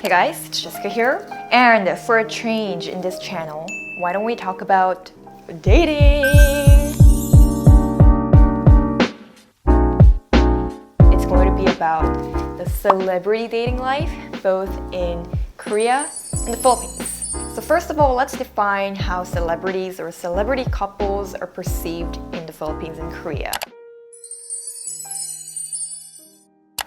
Hey guys, it's Jessica here. And for a change in this channel, why don't we talk about dating? It's going to be about the celebrity dating life, both in Korea and the Philippines. So first of all, let's define how celebrities or celebrity couples are perceived in the Philippines and Korea.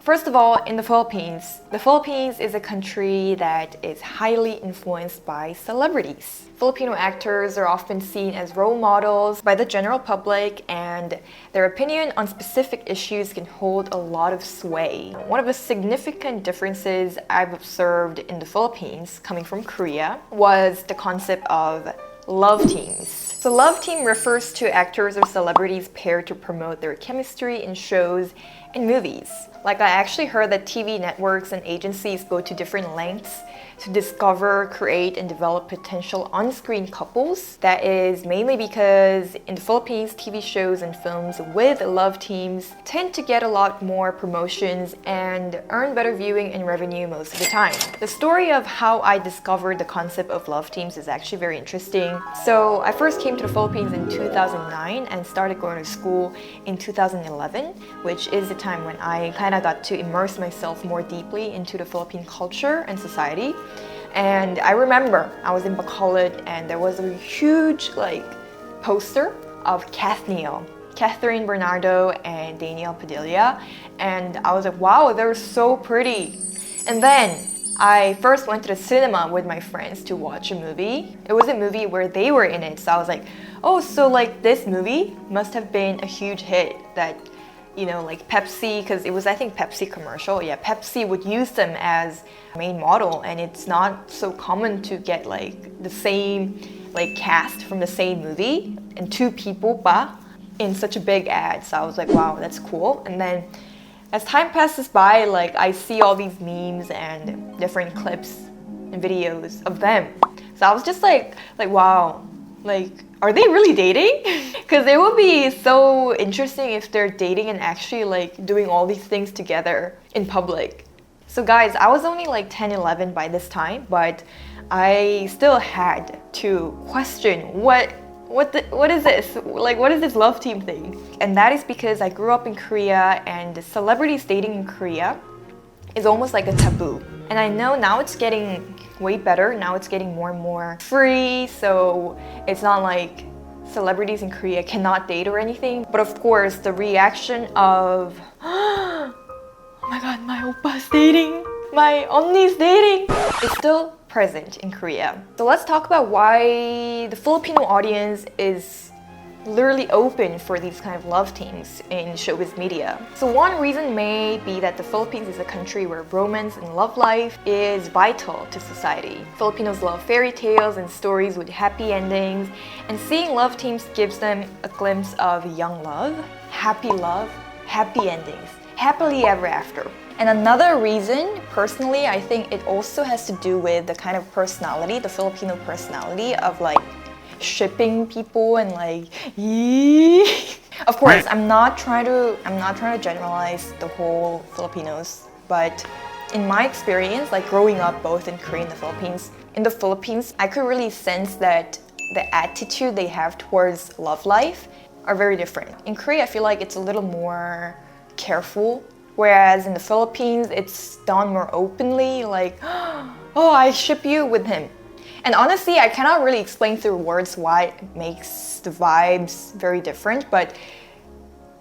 First of all, in the Philippines is a country that is highly influenced by celebrities. Filipino actors are often seen as role models by the general public, and their opinion on specific issues can hold a lot of sway. One of the significant differences I've observed in the Philippines, coming from Korea, was the concept of love teams. So love team refers to actors or celebrities paired to promote their chemistry in shows and movies. Like, I actually heard that TV networks and agencies go to different lengths to discover, create, and develop potential on-screen couples. That is mainly because in the Philippines, TV shows and films with love teams tend to get a lot more promotions and earn better viewing and revenue most of the time. The story of how I discovered the concept of love teams is actually very interesting. So I first came to the Philippines in 2009 and started going to school in 2011, which is the time when I kind of got to immerse myself more deeply into the Philippine culture and society. And I remember I was in Bacolod and there was a huge poster of Catherine Bernardo and Danielle Padilla, and I was like, wow, they're so pretty. And then I first went to the cinema with my friends to watch a movie. It was a movie where they were in it, so I was like, oh, so this movie must have been a huge hit that, Pepsi, because it was, I think, Pepsi commercial. Yeah, Pepsi would use them as main model, and it's not so common to get the same cast from the same movie and two people in such a big ad. So I was like, wow, that's cool. And then as time passes by, I see all these memes and different clips and videos of them. So I was just like wow, are they really dating? Because it would be so interesting if they're dating and actually doing all these things together in public. So guys, I was only 10, 11 by this time, but I still had to question what is this? What is this love team thing? And that is because I grew up in Korea, and celebrities dating in Korea is almost like a taboo. And I know now it's getting way better. Now it's getting more and more free, so it's not like celebrities in Korea cannot date or anything. But of course, the reaction of oh my god, my oppa's dating, my 언니's dating, is still present in Korea. So let's talk about why the Filipino audience is literally open for these kind of love teams in showbiz media. So one reason may be that the Philippines is a country where romance and love life is vital to society. Filipinos love fairy tales and stories with happy endings, and seeing love teams gives them a glimpse of young love, happy endings, happily ever after. And another reason, personally, I think it also has to do with the kind of personality, the Filipino personality of shipping people and yee. Of course, I'm not trying to generalize the whole Filipinos, but in my experience, growing up both in Korea and the Philippines, I could really sense that the attitude they have towards love life are very different. In Korea, I feel like it's a little more careful, whereas in the Philippines, it's done more openly, oh, I ship you with him. And honestly, I cannot really explain through words why it makes the vibes very different, but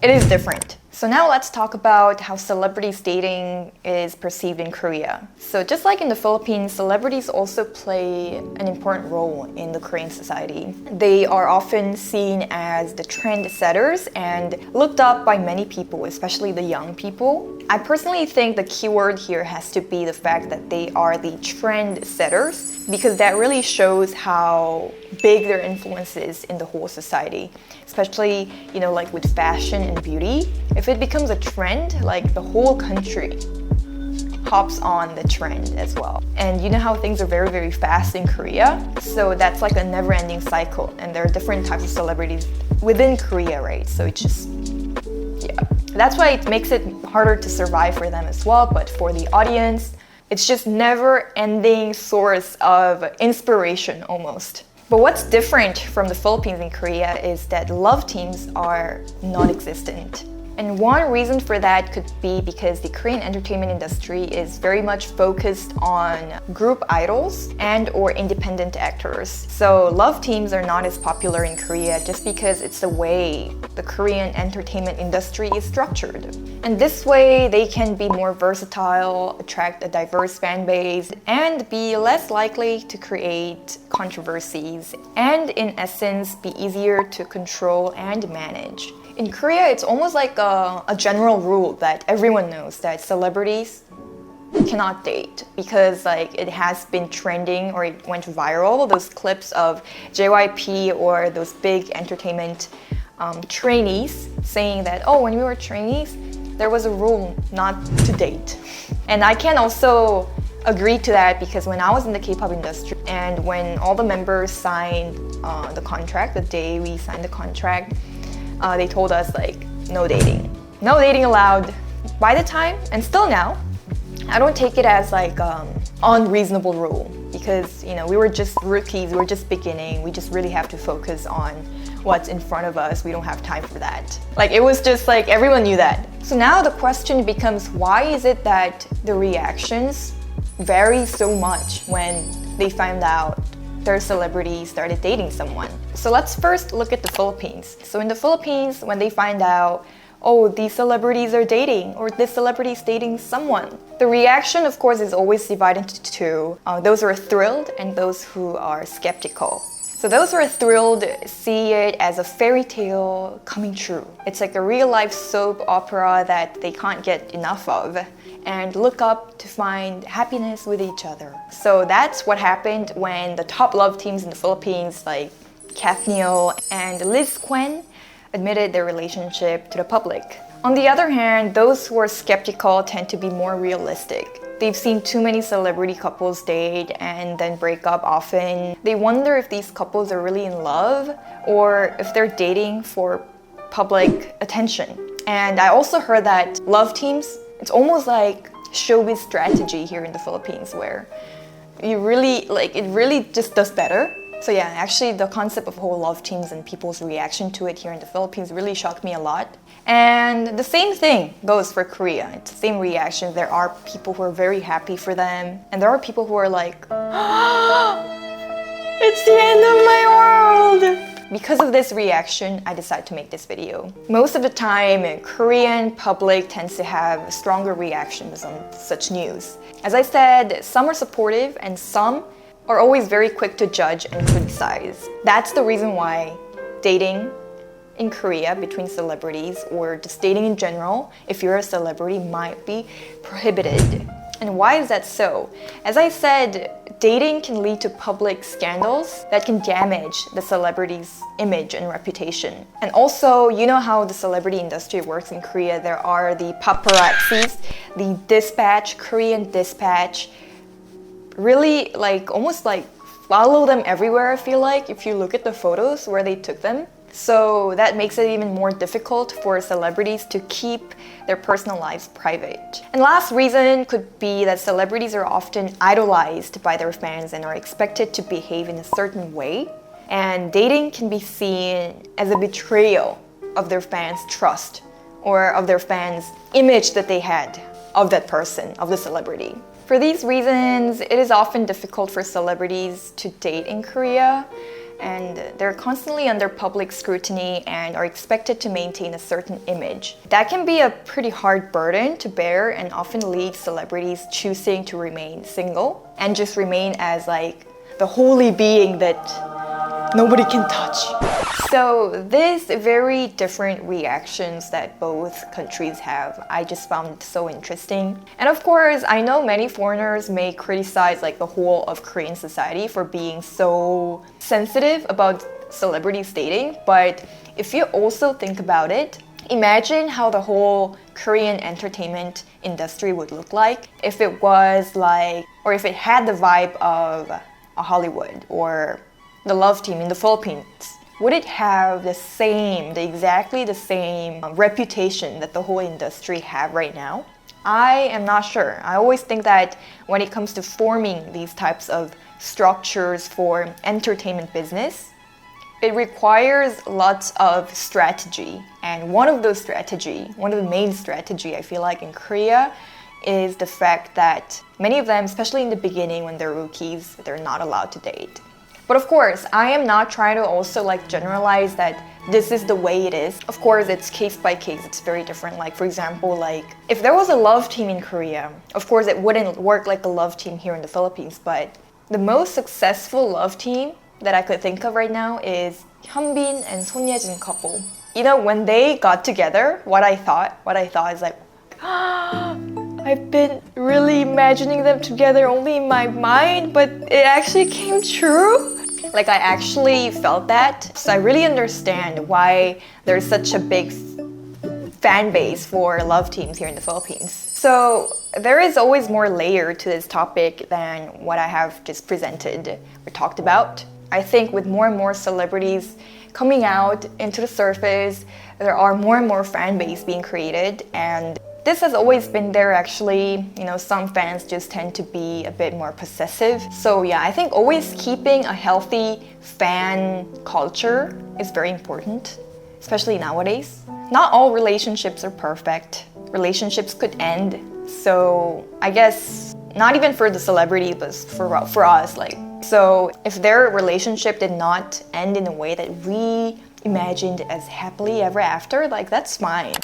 it is different. So now let's talk about how celebrities dating is perceived in Korea. So just like in the Philippines, celebrities also play an important role in the Korean society. They are often seen as the trend setters and looked up by many people, especially the young people. I personally think the keyword here has to be the fact that they are the trend setters, because that really shows how big their influence is in the whole society, especially, with fashion and beauty. If it becomes a trend, the whole country hops on the trend as well. And you know how things are very, very fast in Korea? So that's a never-ending cycle. And there are different types of celebrities within Korea, right? So it's just, yeah. That's why it makes it harder to survive for them as well. But for the audience, It's just never-ending source of inspiration almost. But what's different from the Philippines and Korea is that love teams are non-existent. And one reason for that could be because the Korean entertainment industry is very much focused on group idols and or independent actors. So love teams are not as popular in Korea just because it's the way the Korean entertainment industry is structured. And this way, they can be more versatile, attract a diverse fan base, and be less likely to create controversies, and in essence, be easier to control and manage. In Korea, it's almost like a general rule that everyone knows that celebrities cannot date because like it has been trending or it went viral, those clips of JYP or those big entertainment trainees saying that, oh, when we were trainees, there was a rule not to date. And I can also agree to that because when I was in the K-pop industry and when all the members signed the contract, the day we signed the contract, they told us like no dating allowed. By the time and still now, I don't take it as like unreasonable rule because we were just rookies, we were just beginning, we just really have to focus on what's in front of us. We don't have time for that. Like it was just like everyone knew that. So now the question becomes, why is it that the reactions vary so much when they find out their celebrity started dating someone? So let's first look at the Philippines. So in the Philippines, when they find out, oh, these celebrities are dating or this celebrity is dating someone, the reaction, of course, is always divided into two. Those who are thrilled and those who are skeptical. So those who are thrilled see it as a fairy tale coming true. It's like a real-life soap opera that they can't get enough of and look up to find happiness with each other. So that's what happened when the top love teams in the Philippines like Kathniel and Liz Quen admitted their relationship to the public. On the other hand, those who are skeptical tend to be more realistic. They've seen too many celebrity couples date and then break up often. They wonder if these couples are really in love or if they're dating for public attention. And I also heard that love teams, it's almost like showbiz strategy here in the Philippines where it really just does better. So yeah, actually the concept of whole love teams and people's reaction to it here in the Philippines really shocked me a lot. And the same thing goes for Korea. It's the same reaction. There are people who are very happy for them, and there are people who are like, it's the end of my world! Because of this reaction, I decided to make this video. Most of the time, Korean public tends to have stronger reactions on such news. As I said, some are supportive and some are always very quick to judge and criticize. That's the reason why dating in Korea between celebrities or just dating in general, if you're a celebrity, might be prohibited. And why is that so? As I said, dating can lead to public scandals that can damage the celebrity's image and reputation. And also, you know how the celebrity industry works in Korea. There are the paparazzis, the dispatch, Korean dispatch, really almost follow them everywhere, I feel like, if you look at the photos where they took them. So that makes it even more difficult for celebrities to keep their personal lives private. And last reason could be that celebrities are often idolized by their fans and are expected to behave in a certain way. And dating can be seen as a betrayal of their fans' trust or of their fans' image that they had of that person, of the celebrity. For these reasons, it is often difficult for celebrities to date in Korea, and they're constantly under public scrutiny and are expected to maintain a certain image. That can be a pretty hard burden to bear and often leads celebrities choosing to remain single and just remain as the holy being that nobody can touch. So these very different reactions that both countries have, I just found so interesting. And of course, I know many foreigners may criticize the whole of Korean society for being so sensitive about celebrities dating, but if you also think about it, imagine how the whole Korean entertainment industry would look like if it was or if it had the vibe of a Hollywood or the love team in the Philippines. Would it have exactly the same reputation that the whole industry have right now? I am not sure. I always think that when it comes to forming these types of structures for entertainment business, it requires lots of strategy. And one of the main strategy I feel like in Korea is the fact that many of them, especially in the beginning when they're rookies, they're not allowed to date. But of course, I am not trying to also like generalize that this is the way it is. Of course, it's case by case, it's very different. Like for example, like if there was a love team in Korea, of course it wouldn't work like a love team here in the Philippines, but the most successful love team that I could think of right now is Hyunbin and Son Ye-jin couple. You know, when they got together, what I thought is like, I've been really imagining them together only in my mind, but it actually came true. Like I actually felt that. So I really understand why there's such a big fan base for love teams here in the Philippines. So there is always more layer to this topic than what I have just presented or talked about. I think with more and more celebrities coming out into the surface, there are more and more fan base being created, and this has always been there actually. You know, some fans just tend to be a bit more possessive. So yeah, I think always keeping a healthy fan culture is very important, especially nowadays. Not all relationships are perfect. Relationships could end. So I guess not even for the celebrity, but for us, like, so if their relationship did not end in a way that we imagined as happily ever after, like that's fine.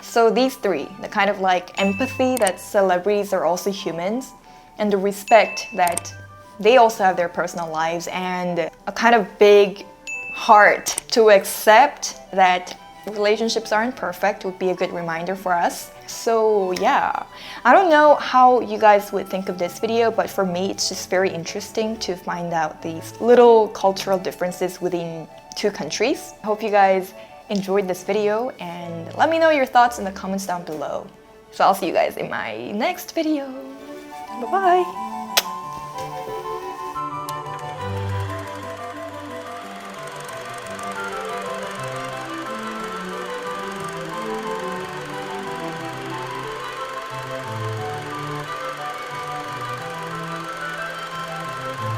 So these three, the kind of like empathy that celebrities are also humans, and the respect that they also have their personal lives, and a kind of big heart to accept that relationships aren't perfect would be a good reminder for us. So yeah, I don't know how you guys would think of this video, but for me it's just very interesting to find out these little cultural differences within two countries. I hope you guys enjoyed this video and let me know your thoughts in the comments down below. So I'll see you guys in my next video. Bye bye!